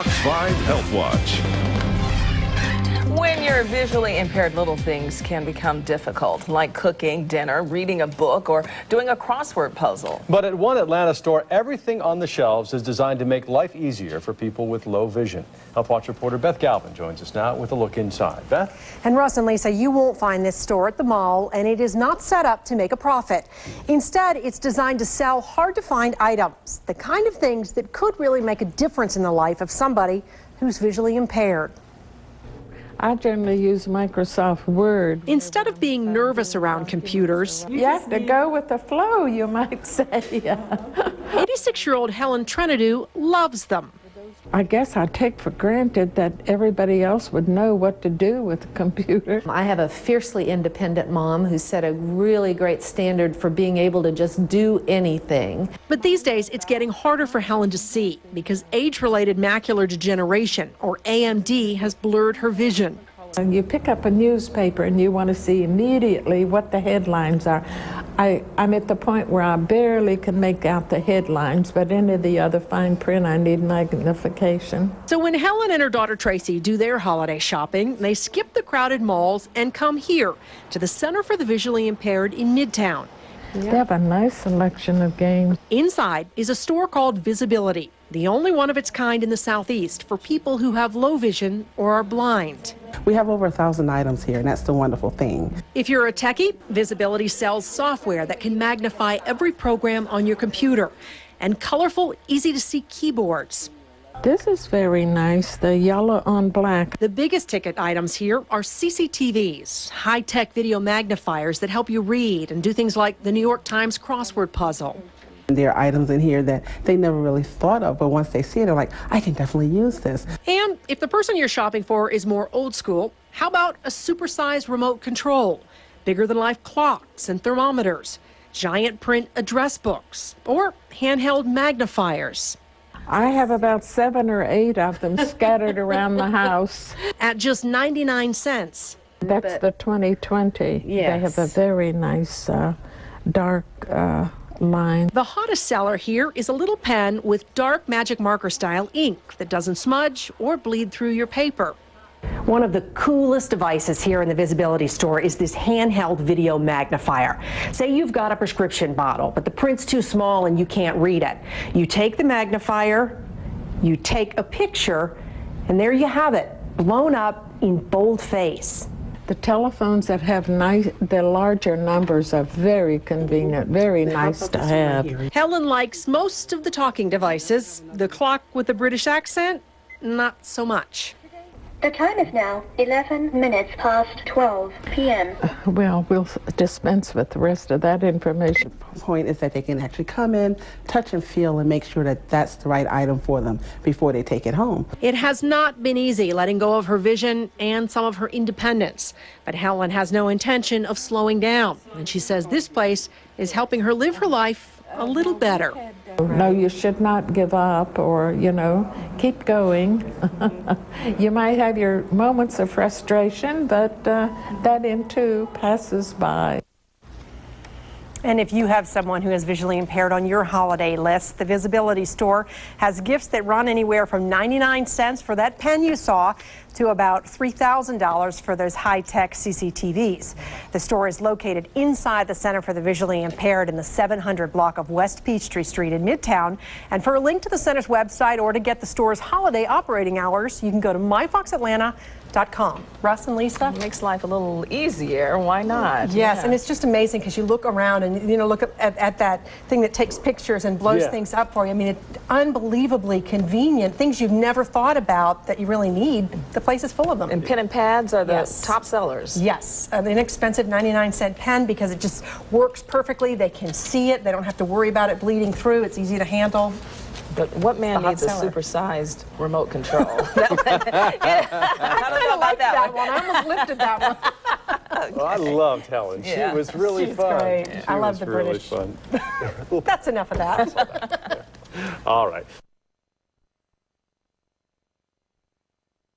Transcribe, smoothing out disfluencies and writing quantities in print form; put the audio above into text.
5 Health Watch. When you're visually impaired, little things can become difficult, like cooking dinner, reading a book, or doing a crossword puzzle. But at one Atlanta store, everything on the shelves is designed to make life easier for people with low vision. Health Watch reporter Beth Galvin joins us now with a look inside. Beth? And Russ and Lisa, you won't find this store at the mall, and it is not set up to make a profit. Instead, it's designed to sell hard-to-find items, the kind of things that could really make a difference in the life of somebody who's visually impaired. I generally use Microsoft Word. Instead of being nervous around computers, You have to go with the flow, you might say. 86-year-old Helen Trenadu loves them. I guess I take for granted that everybody else would know what to do with a computer. I have a fiercely independent mom who set a really great standard for being able to just do anything. But these days, it's getting harder for Helen to see because age-related macular degeneration, or AMD, has blurred her vision. You pick up a newspaper and you want to see immediately what the headlines are. I'm at the point where I barely can make out the headlines, but any of the other fine print I need magnification. So when Helen and her daughter Tracy do their holiday shopping, they skip the crowded malls and come here to the Center for the Visually Impaired in Midtown. They have a nice selection of games. Inside is a store called Visibility, the only one of its kind in the Southeast for people who have low vision or are blind. We have over 1,000 items here, and that's the wonderful thing. If you're a techie, Visibility sells software that can magnify every program on your computer and colorful, easy-to-see keyboards. This is very nice, the yellow on black. The biggest ticket items here are CCTVs, high-tech video magnifiers that help you read and do things like the New York Times crossword puzzle. There are items in here that they never really thought of, but once they see it, they're like, I can definitely use this. And if the person you're shopping for is more old school, how about a supersized remote control, bigger-than-life clocks and thermometers, giant print address books, or handheld magnifiers? I have about 7 or 8 of them scattered around the house. At just 99 cents. That's the 2020. Yes. They have a very nice dark line. The hottest seller here is a little pen with dark magic marker style ink that doesn't smudge or bleed through your paper. One of the coolest devices here in the Visibility store is this handheld video magnifier. Say you've got a prescription bottle, but the print's too small and you can't read it. You take the magnifier, you take a picture, and there you have it, blown up in boldface. The telephones that have the larger numbers are very convenient, very nice to have. Helen likes most of the talking devices. The clock with the British accent, not so much. The time is now 11 minutes past 12 p.m. Well, we'll dispense with the rest of that information. The point is that they can actually come in, touch and feel, and make sure that that's the right item for them before they take it home. It has not been easy letting go of her vision and some of her independence, but Helen has no intention of slowing down, and she says this place is helping her live her life a little better. No, you should not give up or, keep going. You might have your moments of frustration, but that in too passes by. And if you have someone who is visually impaired on your holiday list, the Visibility store has gifts that run anywhere from 99 cents for that pen you saw to about $3,000 for those high-tech CCTVs. The store is located inside the Center for the Visually Impaired in the 700 block of West Peachtree Street in Midtown. And for a link to the center's website or to get the store's holiday operating hours, you can go to myfoxatlanta.com. Russ and Lisa? Makes life a little easier. Why not? Yes, Yeah. and it's just amazing because you look around and look at that thing that takes pictures and blows things up for you. I mean, it's unbelievably convenient. Things you've never thought about that you really need. The place is full of them. And pen and pads are the top sellers. Yes, an inexpensive 99-cent pen because it just works perfectly. They can see it. They don't have to worry about it bleeding through. It's easy to handle. But what man needs a supersized remote control? I don't know about that one. I almost lifted that one. Okay. Well, I loved Helen. She was really fun. Great. I love the British. Fun. That's enough of that. All right.